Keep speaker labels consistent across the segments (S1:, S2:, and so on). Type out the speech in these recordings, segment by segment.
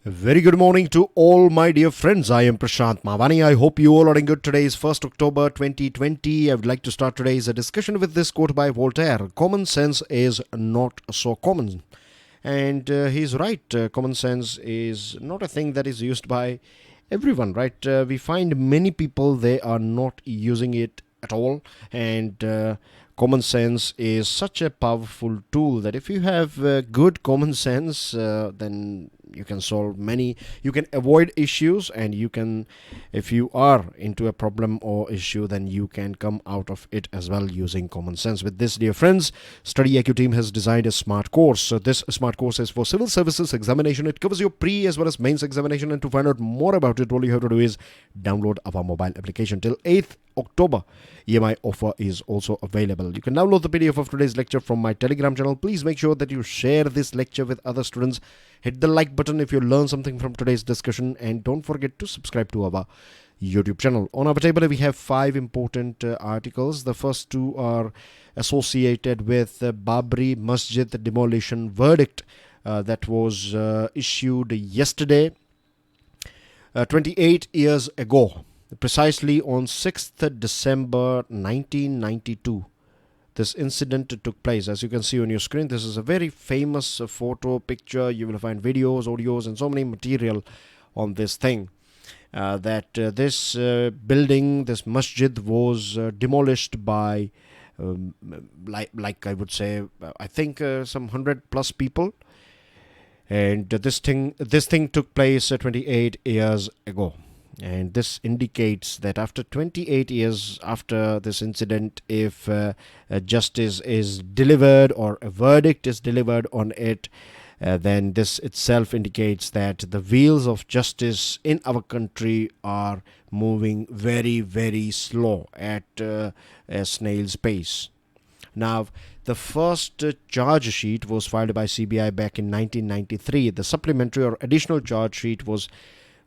S1: A very good morning to all my dear friends. I am Prashant Mavani. I hope you all are in good. Today is 1st October 2020. I would like to start today's discussion with this quote by Voltaire. Common sense is not so common. And he's right. Common sense is not a thing that is used by everyone, right? We find many people, they are not using it at all. And common sense is such a powerful tool that if you have good common sense, then you can solve many, you can avoid issues, and you can, if you are into a problem or issue, then you can come out of it as well using common sense. With this, dear friends, StudyIQ team has designed a smart course. So this smart course is for Civil Services Examination. It covers your pre as well as mains examination, and to find out more about it, all you have to do is download our mobile application. Till 8th October, EMI offer is also available. You can download the PDF of today's lecture from my Telegram channel. Please make sure that you share this lecture with other students. Hit the like button if you learn something from today's discussion, and don't forget to subscribe to our YouTube channel. On our table, we have 5 important articles. The first 2 are associated with Babri Masjid demolition verdict that was issued yesterday, 28 years ago, precisely on 6th December 1992. This incident took place. As you can see on your screen, this is a very famous photo, picture. You will find videos, audios, and so many material on this thing. This building, this masjid, was demolished by, like I would say, I think some 100 plus people. And this thing took place 28 years ago. And this indicates that after 28 years after this incident, if justice is delivered or a verdict is delivered on it, then this itself indicates that the wheels of justice in our country are moving very, very slow at a snail's pace. Now, the first charge sheet was filed by CBI back in 1993. The supplementary or additional charge sheet was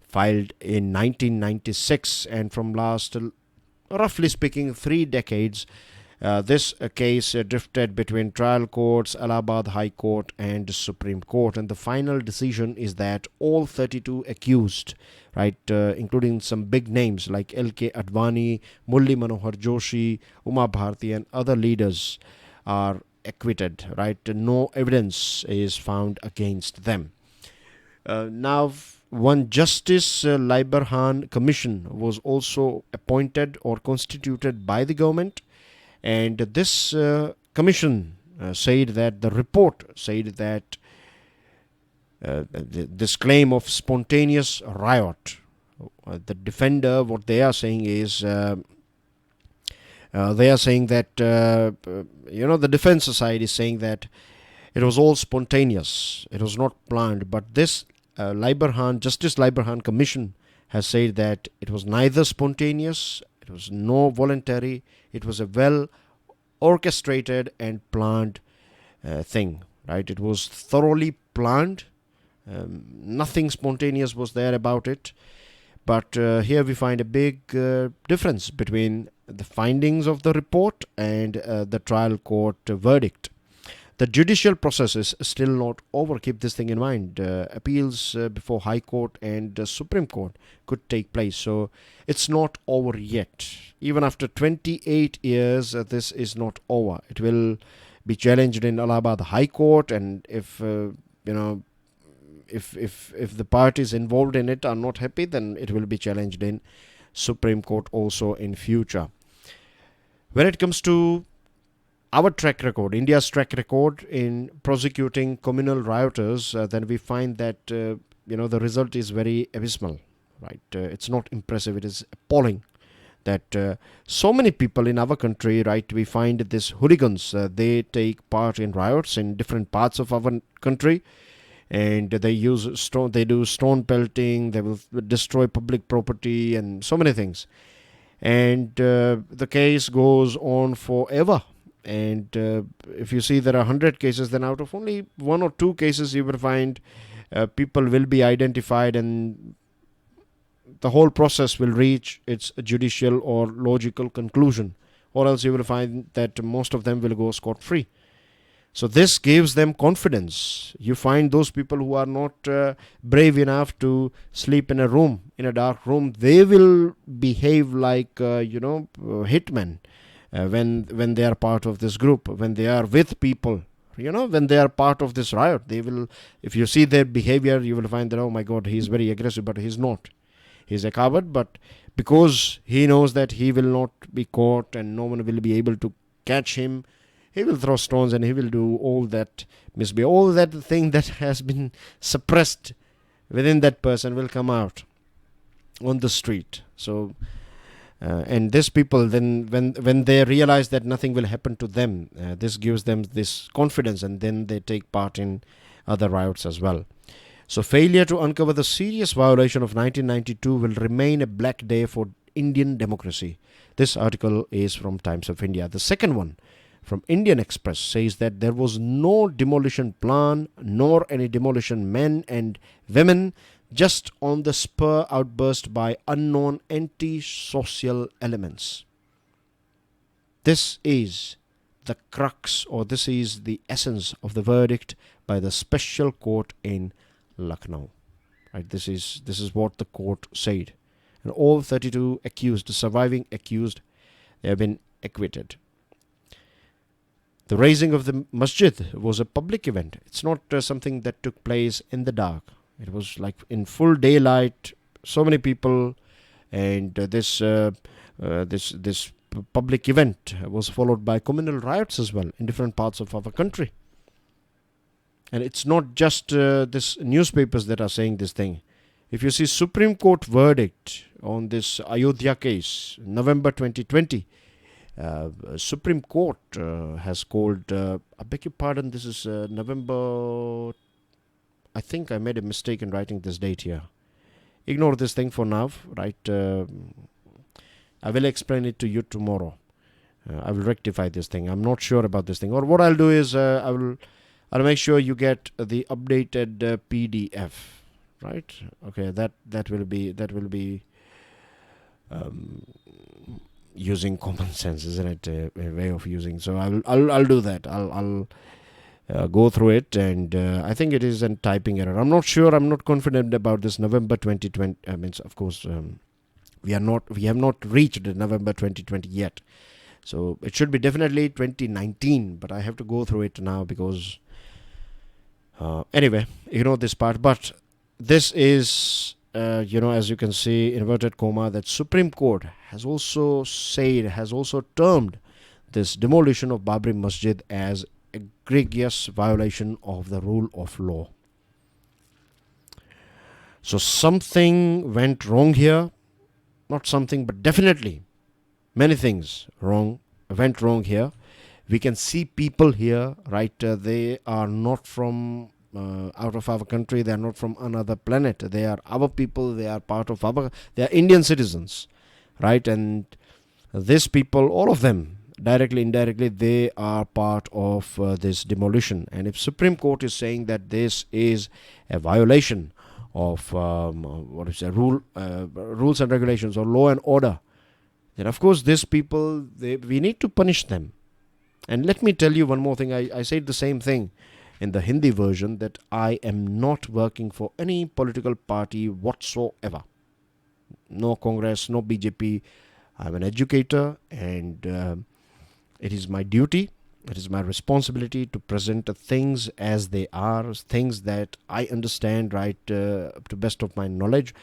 S1: filed in 1996, and from last, roughly speaking, 3 decades, this case drifted between trial courts, Allahabad High Court and Supreme Court, and the final decision is that all 32 accused, right, including some big names like L.K. Advani, Murli Manohar Joshi, Uma Bharti, and other leaders, are acquitted, right? No evidence is found against them. Now, one Justice Liberhan Commission was also appointed or constituted by the government, and this commission said that the report said that this claim of spontaneous riot, the defender, what they are saying is they are saying that the defense side is saying that it was all spontaneous, it was not planned, but this Justice Liberhan Commission has said that it was neither spontaneous, it was no voluntary, it was a well orchestrated and planned thing, right? It was thoroughly planned. Nothing spontaneous was there about it. But here we find a big difference between the findings of the report and the trial court verdict. The judicial process is still not over. Keep this thing in mind. Appeals before High Court and Supreme Court could take place. So it's not over yet. Even after 28 years, this is not over. It will be challenged in Allahabad High Court, and if if the parties involved in it are not happy, then it will be challenged in Supreme Court also in future. When it comes to our track record, India's track record in prosecuting communal rioters, then we find that the result is very abysmal, right? It's not impressive, it is appalling that so many people in our country, right, we find these hooligans, they take part in riots in different parts of our country, and they do stone pelting, they will destroy public property and so many things, and the case goes on forever. And if you see there are 100 cases, then out of only 1 or 2 cases you will find people will be identified, and the whole process will reach its judicial or logical conclusion, or else you will find that most of them will go scot-free. So this gives them confidence. You find those people who are not brave enough to sleep in a room, in a dark room, they will behave like hitmen when they are part of this group, when they are with people. When they are part of this riot, they will. If you see their behavior, you will find that, oh my God, he is very aggressive, but he's not. He's a coward, but because he knows that he will not be caught and no one will be able to catch him, he will throw stones and he will do all that misbehave. All that thing that has been suppressed within that person will come out on the street. So, and these people then, when they realize that nothing will happen to them, this gives them this confidence, and then they take part in other riots as well. So failure to uncover the serious violation of 1992 will remain a black day for Indian democracy. This article is from Times of India. The second one from Indian Express says that there was no demolition plan nor any demolition men and women, just on the spur outburst by unknown anti-social elements. This is the crux, or this is the essence of the verdict by the special court in Lucknow. Right? This is what the court said. And all 32 accused, surviving accused, they have been acquitted. The raising of the masjid was a public event. It's not something that took place in the dark. It was like in full daylight, so many people, and this public event was followed by communal riots as well in different parts of our country. And it's not just this newspapers that are saying this thing. If you see Supreme Court verdict on this Ayodhya case, November 2020, Supreme Court has called, I beg your pardon, this is November, I think I made a mistake in writing this date here. Ignore this thing for now, right? I will explain it to you tomorrow. I will rectify this thing. I'm not sure about this thing. Or what I'll do is I'll make sure you get the updated PDF, right? Okay, that will be using common sense, isn't it? A way of using. So I'll do that. I'll go through it, and I think it is a typing error. I'm not sure. I'm not confident about this November 2020. I mean, of course, we have not reached November 2020 yet. So it should be definitely 2019. But I have to go through it now because anyway, ignore this part. But this is as you can see, inverted comma, that Supreme Court has also termed this demolition of Babri Masjid as egregious violation of the rule of law. So something went wrong here. Not something, but definitely many things went wrong here. We can see people here, right? They are not from out of our country. They are not from another planet. They are our people. They are part of they are Indian citizens, right? And these people, all of them, directly, indirectly, they are part of this demolition. And if Supreme Court is saying that this is a violation of rules and regulations or law and order, then of course these people, we need to punish them. And let me tell you one more thing. I said the same thing in the Hindi version, that I am not working for any political party whatsoever. No Congress, no BJP. I'm an educator, and it is my duty, it is my responsibility to present things as they are, things that I understand, right, to best of my knowledge.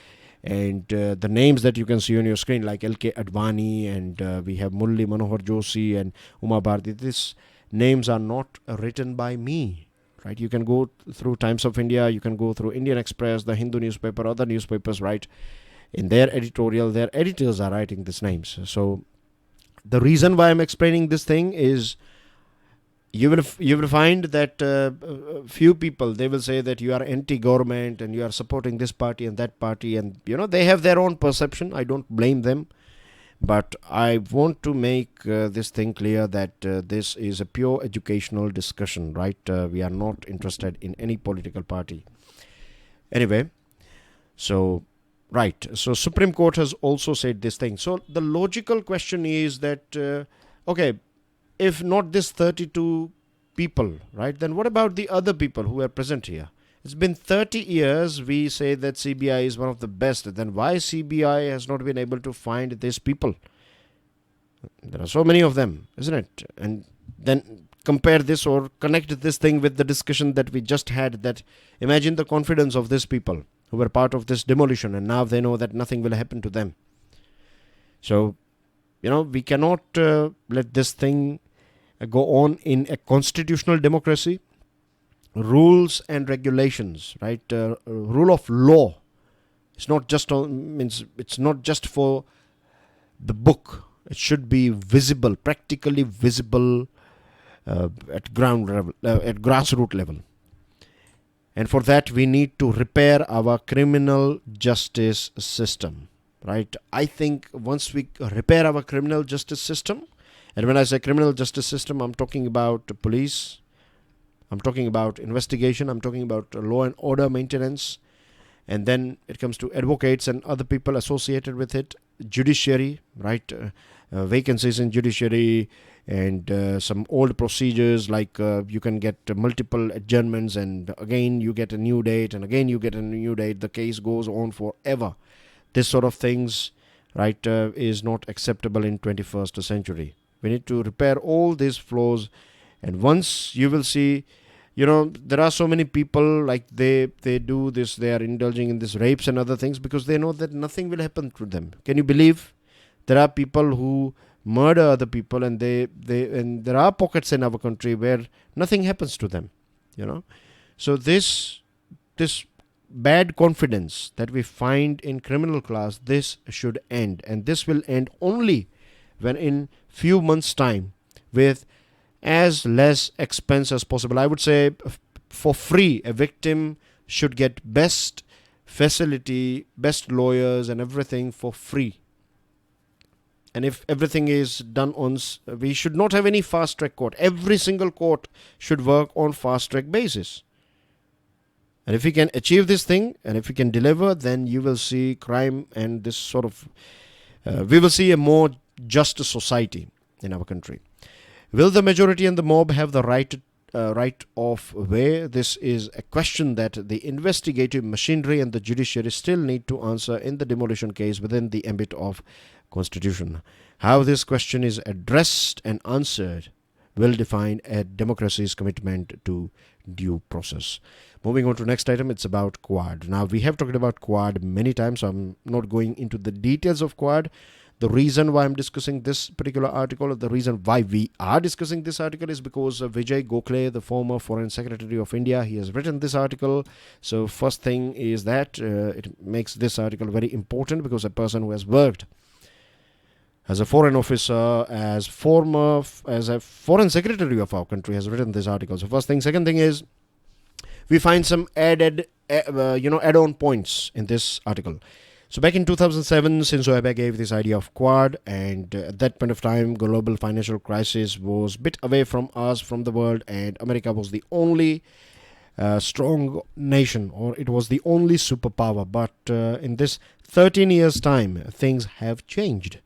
S1: And the names that you can see on your screen, like L.K. Advani, and we have Murli Manohar Joshi and Uma Bharti, these names are not written by me, right? You can go through Times of India, you can go through Indian Express, the Hindu newspaper, other newspapers, right? In their editorial, their editors are writing these names. So the reason why I'm explaining this thing is you will find that few people, they will say that you are anti-government and you are supporting this party and that party, and they have their own perception. I don't blame them, but I want to make this thing clear that this is a pure educational discussion, right? We are not interested in any political party. Anyway, so right, so Supreme Court has also said this thing. So the logical question is that okay, if not this 32 people, right? Then what about the other people who are present here? It's been 30 years. We say that CBI is one of the best. Then why CBI has not been able to find these people? There are so many of them, isn't it? And then compare this or connect this thing with the discussion that we just had, that imagine the confidence of these people who were part of this demolition, and now they know that nothing will happen to them. So, we cannot let this thing go on in a constitutional democracy. Rules and regulations, right? Rule of law. It's not just it's not just for the book. It should be visible, practically visible at ground level, at grassroots level. And for that, we need to repair our criminal justice system, right? I think once we repair our criminal justice system, and when I say criminal justice system, I'm talking about police, I'm talking about investigation, I'm talking about law and order maintenance, and then it comes to advocates and other people associated with it, judiciary, right? Vacancies in judiciary, and some old procedures like you can get multiple adjournments, and again you get a new date, and again you get a new date. The case goes on forever. This sort of things, right, is not acceptable in 21st century. We need to repair all these flaws, and once you will see, there are so many people like they do this, they are indulging in this rapes and other things because they know that nothing will happen to them. Can you believe there are people who murder other people, and and there are pockets in our country where nothing happens to them, So this bad confidence that we find in criminal class, this should end, and this will end only when in few months time, with as less expense as possible. I would say for free, a victim should get best facility, best lawyers and everything for free. And if everything is done on, we should not have any fast track court. Every single court should work on fast track basis. And if we can achieve this thing, and if we can deliver, then you will see crime and this sort of, we will see a more just society in our country. Will the majority and the mob have the right of way? This is a question that the investigative machinery and the judiciary still need to answer in the demolition case within the ambit of Constitution. How this question is addressed and answered will define a democracy's commitment to due process. Moving on to next item, it's about Quad. Now, we have talked about Quad many times, so I'm not going into the details of Quad. The reason why I'm discussing this particular article, the reason why we are discussing this article is because Vijay Gokhale, the former Foreign Secretary of India, he has written this article. So first thing is that it makes this article very important because a person who has worked as a foreign officer, as a foreign secretary of our country has written this article. So first thing. Second thing is we find some add-on points in this article. So back in 2007, Shinzo Abe gave this idea of Quad, and at that point of time, global financial crisis was a bit away from us, from the world, and America was the only strong nation, or it was the only superpower. But in this 13 years' time, things have changed.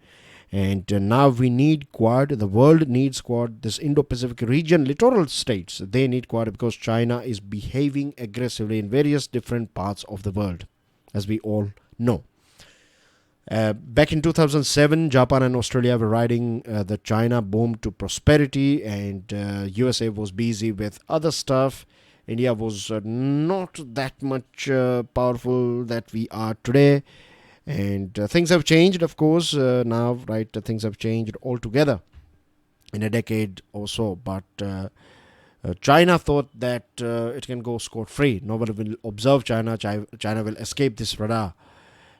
S1: And now we need Quad. The world needs Quad. This Indo-Pacific region, littoral states, they need Quad because China is behaving aggressively in various different parts of the world, as we all know. Back in 2007, Japan and Australia were riding the China boom to prosperity, and USA was busy with other stuff. India was not that much powerful that we are today. And things have changed, of course, now, right? Things have changed altogether in a decade or so. But China thought that it can go scot-free. Nobody will observe China. China will escape this radar.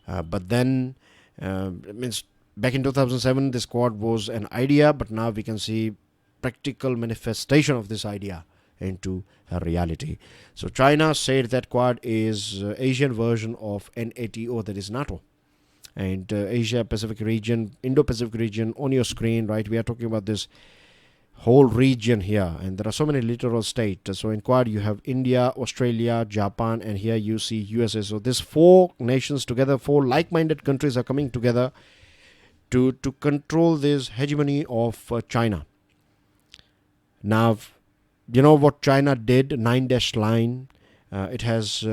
S1: But then, it means back in 2007, this Quad was an idea, but now we can see practical manifestation of this idea into a reality. So China said that Quad is Asian version of NATO, that is NATO. And Asia-Pacific region, Indo-Pacific region on your screen, right? We are talking about this whole region here. And there are so many littoral states. So in Quad, you have India, Australia, Japan, and here you see USA. So these four nations together, four like-minded countries are coming together to control this hegemony of China. Now, You know what China did? 9-dash line. It has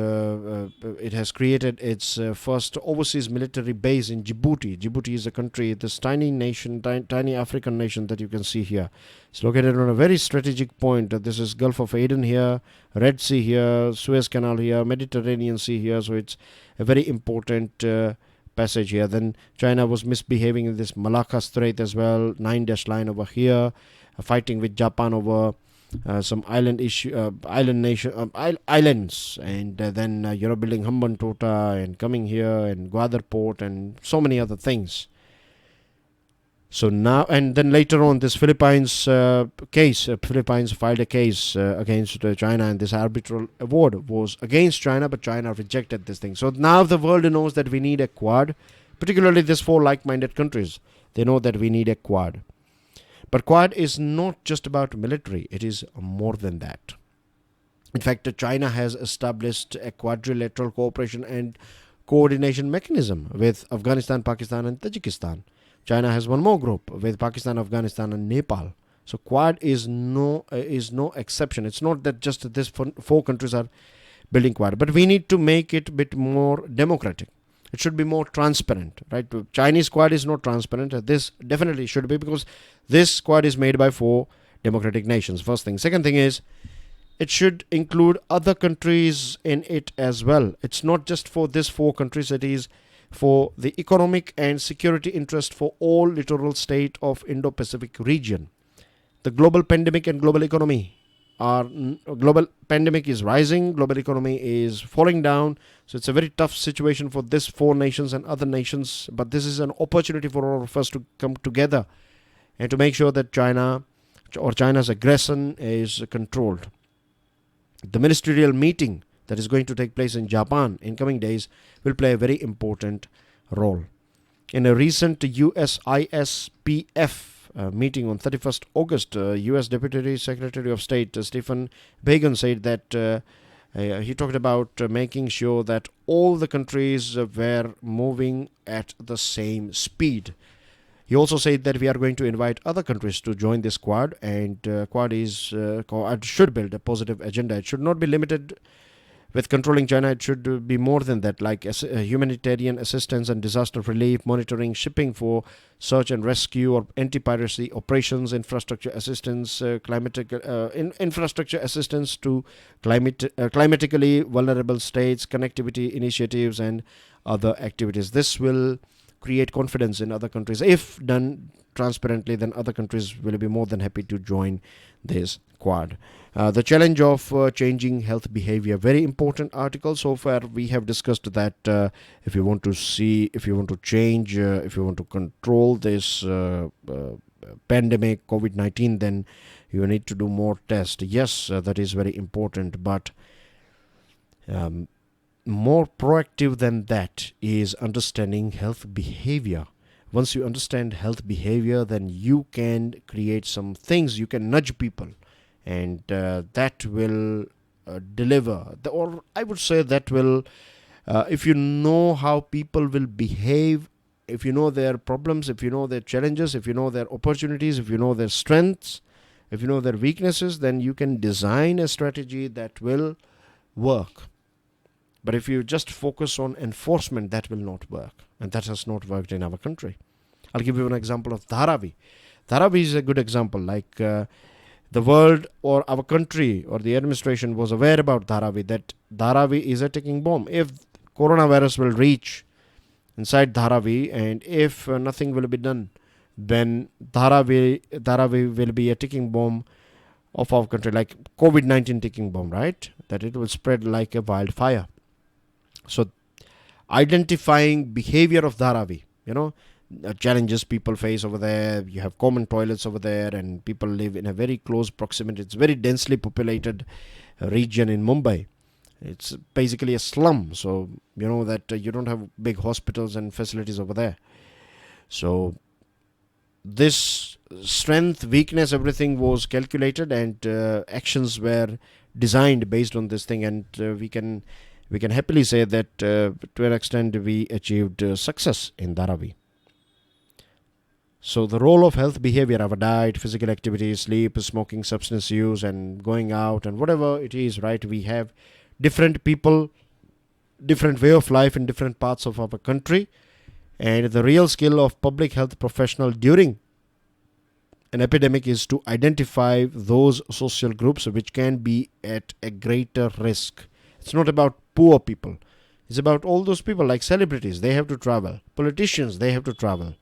S1: created its first overseas military base in Djibouti. Djibouti is a country, this tiny nation, tiny African nation that you can see here. It's located on a very strategic point. This is Gulf of Aden here, Red Sea here, Suez Canal here, Mediterranean Sea here. So it's a very important passage here. Then China was misbehaving in this Malacca Strait as well. 9-dash line over here, fighting with Japan over some island islands, and then building Hambantota and coming here and Gwadar port and so many other things. So now, and then later on, this Philippines Philippines filed a case against China, and this arbitral award was against China, but China rejected this thing. So now the world knows that we need a Quad, particularly these 4 like-minded countries. They know that we need a Quad. But Quad is not just about military, it is more than that. In fact, China has established a quadrilateral cooperation and coordination mechanism with Afghanistan, Pakistan and Tajikistan. China has one more group with Pakistan, Afghanistan and Nepal. So Quad is no exception. It's not that just these 4 countries are building Quad, but we need to make it a bit more democratic. It should be more transparent, right? Chinese Quad is not transparent. This definitely should be, because this Quad is made by 4 democratic nations. First thing. Second thing is, it should include other countries in it as well. It's not just for these 4 countries. It is for the economic and security interest for all littoral state of Indo-Pacific region. The global pandemic and global economy global pandemic is rising, global economy is falling down. So it's a very tough situation for these 4 nations and other nations. But this is an opportunity for all of us to come together and to make sure that China's aggression is controlled. The ministerial meeting that is going to take place in Japan in coming days will play a very important role. In a recent USISPF meeting on 31st August, U.S. Deputy Secretary of State Stephen Biegun said that he talked about making sure that all the countries were moving at the same speed. He also said that we are going to invite other countries to join this Quad, and Quad should build a positive agenda. It should not be limited with controlling China. It should be more than that, like humanitarian assistance and disaster relief, monitoring, shipping for search and rescue or anti-piracy operations, infrastructure assistance, infrastructure assistance to climatically vulnerable states, connectivity initiatives, and other activities. This will create confidence in other countries. If done transparently, then other countries will be more than happy to join this Quad. The challenge of changing health behavior, very important article. So far we have discussed that if you want to change, if you want to control this pandemic COVID-19, then you need to do more tests. Yes, that is very important, but more proactive than that is understanding health behavior. Once you understand health behavior, then you can create some things, you can nudge people, and that will deliver, or I would say that will, if you know how people will behave, if you know their problems, if you know their challenges, if you know their opportunities, if you know their strengths, if you know their weaknesses, then you can design a strategy that will work. But if you just focus on enforcement, that will not work. And that has not worked in our country. I'll give you an example of Dharavi. Dharavi is a good example. Like the world or our country or the administration was aware about Dharavi, that Dharavi is a ticking bomb. If coronavirus will reach inside Dharavi, and if nothing will be done, then Dharavi will be a ticking bomb of our country, like COVID-19 ticking bomb, right? That it will spread like a wildfire. So identifying behavior of Dharavi, challenges people face over there. You have common toilets over there, and people live in a very close proximity. It's a very densely populated region in Mumbai. It's basically a slum. So you know that you don't have big hospitals and facilities over there. So this strength, weakness, everything was calculated, and actions were designed based on this thing. And we can happily say that to an extent we achieved success in Dharavi. So the role of health behavior, our diet, physical activity, sleep, smoking, substance use, and going out, and whatever it is, right? We have different people, different way of life in different parts of our country. And the real skill of public health professional during an epidemic is to identify those social groups which can be at a greater risk. It's not about poor people. It's about all those people like celebrities. They have to travel. Politicians, they have to travel.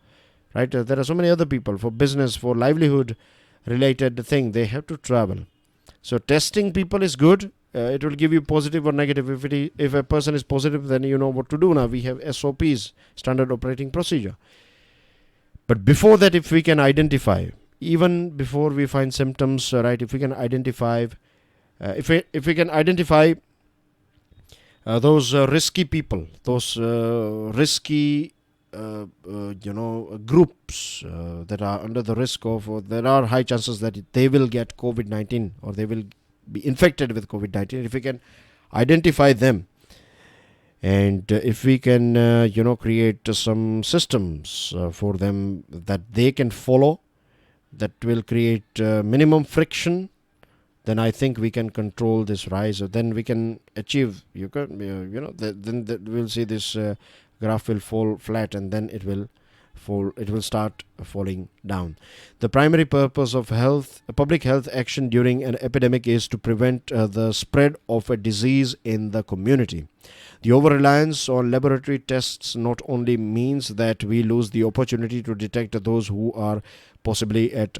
S1: Right? There are so many other people for business, for livelihood related thing. They have to travel. So testing people is good. It will give you positive or negative. If a person is positive, then you know what to do now. We have SOPs, standard operating procedure. But before that, if we can identify, even before we find symptoms, right? If we can identify, if we can identify those risky people, those risky groups that are under the risk of, or there are high chances that they will get COVID-19 or they will be infected with COVID-19. If we can identify them, and if we can create some systems for them that they can follow, that will create minimum friction, then I think we can control this rise. Then we can achieve, then we'll see this graph will fall flat, and then it will start falling down. The primary purpose of public health action during an epidemic is to prevent the spread of a disease in the community. The over-reliance on laboratory tests not only means that we lose the opportunity to detect those who are possibly at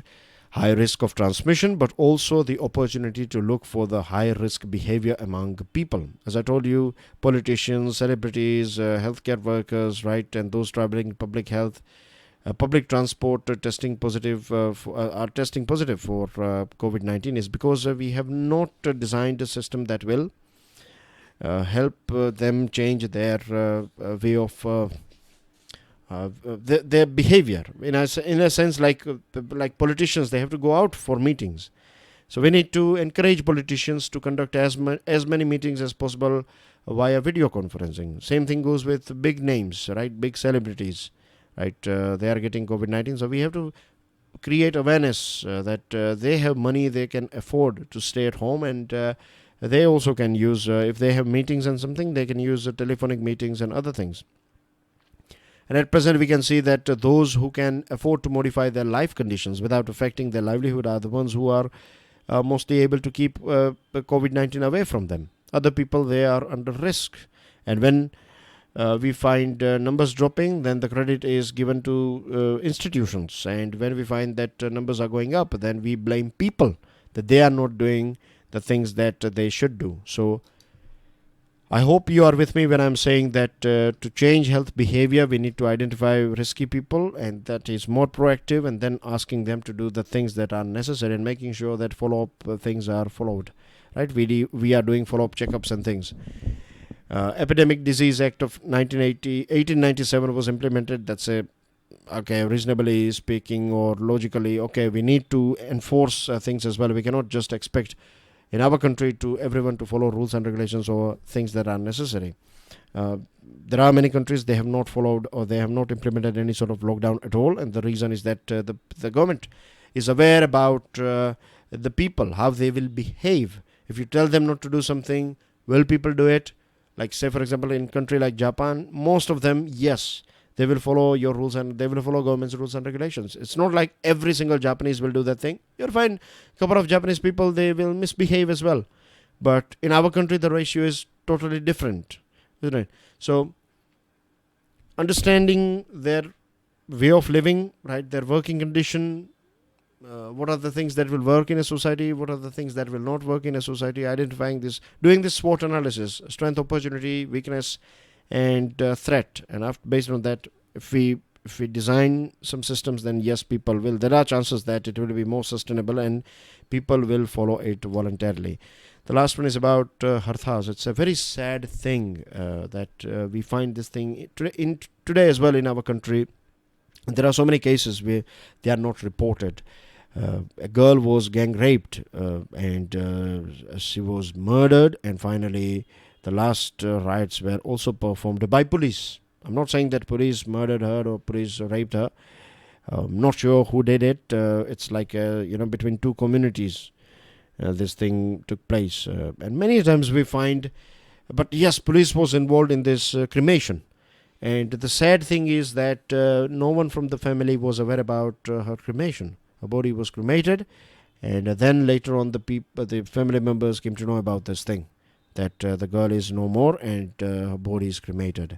S1: high risk of transmission, but also the opportunity to look for the high risk behavior among people. As I told you, politicians, celebrities, healthcare workers, right, and those traveling public health, public transport testing positive are testing positive for COVID-19 is because we have not designed a system that will help them change their way of their behavior. In a sense, like politicians, they have to go out for meetings. So we need to encourage politicians to conduct as many meetings as possible via video conferencing. Same thing goes with big names, right? Big celebrities, right? They are getting COVID-19. So we have to create awareness that they have money, they can afford to stay at home, and they also can use, if they have meetings and something, they can use telephonic meetings and other things. And at present, we can see that those who can afford to modify their life conditions without affecting their livelihood are the ones who are mostly able to keep COVID-19 away from them. Other people, they are under risk. And when we find numbers dropping, then the credit is given to institutions. And when we find that numbers are going up, then we blame people that they are not doing the things that they should do. So I hope you are with me when I'm saying that to change health behavior, we need to identify risky people, and that is more proactive, and then asking them to do the things that are necessary and making sure that follow-up things are followed. Right? We are doing follow-up checkups and things. Epidemic Disease Act of 1897 was implemented. That's reasonably speaking or logically, we need to enforce things as well. We cannot just expect in our country to everyone to follow rules and regulations or things that are necessary. There are many countries, they have not followed or they have not implemented any sort of lockdown at all, and the reason is that the government is aware about the people, how they will behave. If you tell them not to do something, will people do it? Like say for example in country like Japan, most of them, yes, they will follow your rules and they will follow government's rules and regulations. It's not like every single Japanese will do that thing. You'll find a couple of Japanese people, they will misbehave as well. But in our country, the ratio is totally different, isn't it? So understanding their way of living, right, their working condition, what are the things that will work in a society, what are the things that will not work in a society, identifying this, doing this SWOT analysis, strength, opportunity, weakness, and threat. And based on that, if we design some systems, then yes, people will. There are chances that it will be more sustainable and people will follow it voluntarily. The last one is about harthas. It's a very sad thing that we find this thing today as well in our country. There are so many cases where they are not reported. A girl was gang raped and she was murdered, and finally the last rites were also performed by police. I'm not saying that police murdered her or police raped her. Not sure who did it. It's like between two communities this thing took place, and many times we find. But yes, police was involved in this cremation, and the sad thing is that no one from the family was aware about her cremation. Her body was cremated, and then later on the family members came to know about this thing, that the girl is no more and her body is cremated.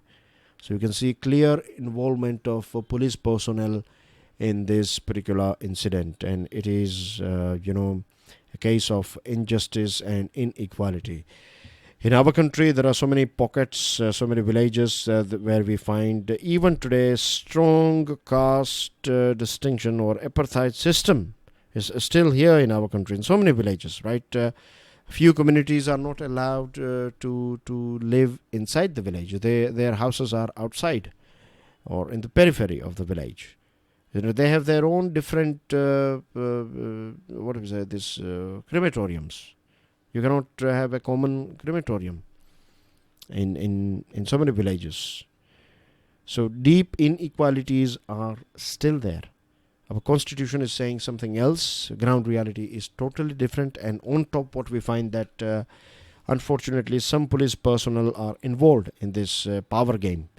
S1: So you can see clear involvement of police personnel in this particular incident, and it is a case of injustice and inequality. In our country, there are so many pockets, so many villages where we find even today strong caste distinction or apartheid system is still here in our country in so many villages, right? Few communities are not allowed to live inside the village. Their houses are outside or in the periphery of the village. They have their own different crematoriums. You cannot have a common crematorium in so many villages. So deep inequalities are still there. Our constitution is saying something else. Ground reality is totally different. And on top, what we find that unfortunately some police personnel are involved in this power game.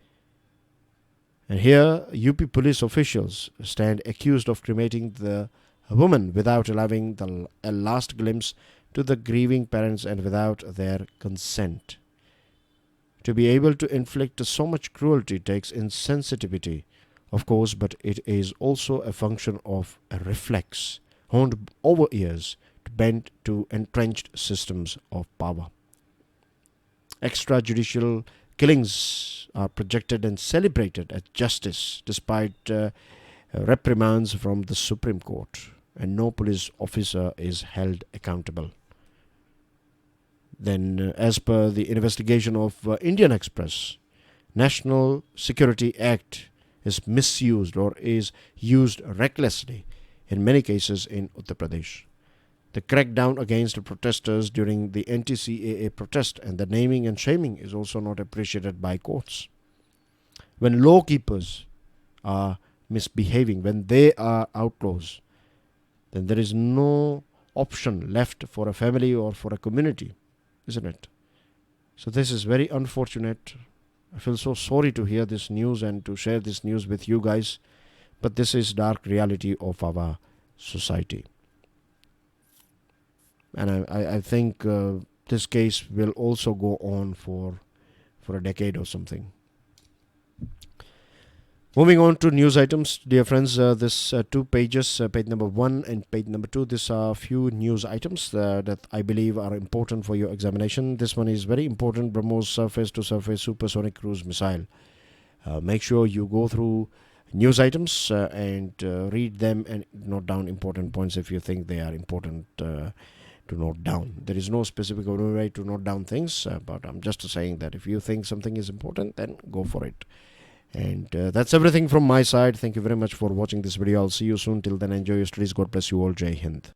S1: And here, UP police officials stand accused of cremating the woman without allowing a last glimpse to the grieving parents and without their consent. To be able to inflict so much cruelty takes insensitivity, of course, but it is also a function of a reflex honed over years to bend to entrenched systems of power. Extrajudicial killings are projected and celebrated as justice despite reprimands from the Supreme Court, and no police officer is held accountable. Then, as per the investigation of Indian Express, National Security Act is misused or is used recklessly in many cases in Uttar Pradesh. The crackdown against protesters during the anti-CAA protest and the naming and shaming is also not appreciated by courts. When law keepers are misbehaving, when they are outlaws, then there is no option left for a family or for a community, isn't it? So this is very unfortunate. I feel so sorry to hear this news and to share this news with you guys, but this is dark reality of our society. And I think this case will also go on for a decade or something. Moving on to news items, dear friends, this 2 pages, page number 1 and page number 2, these are a few news items that I believe are important for your examination. This one is very important, BrahMos surface-to-surface supersonic cruise missile. Make sure you go through news items and read them and note down important points if you think they are important to note down. There is no specific way to note down things, but I'm just saying that if you think something is important, then go for it. And that's everything from my side. Thank you very much for watching this video. I'll see you soon. Till then, enjoy your studies. God bless you all. Jai Hind.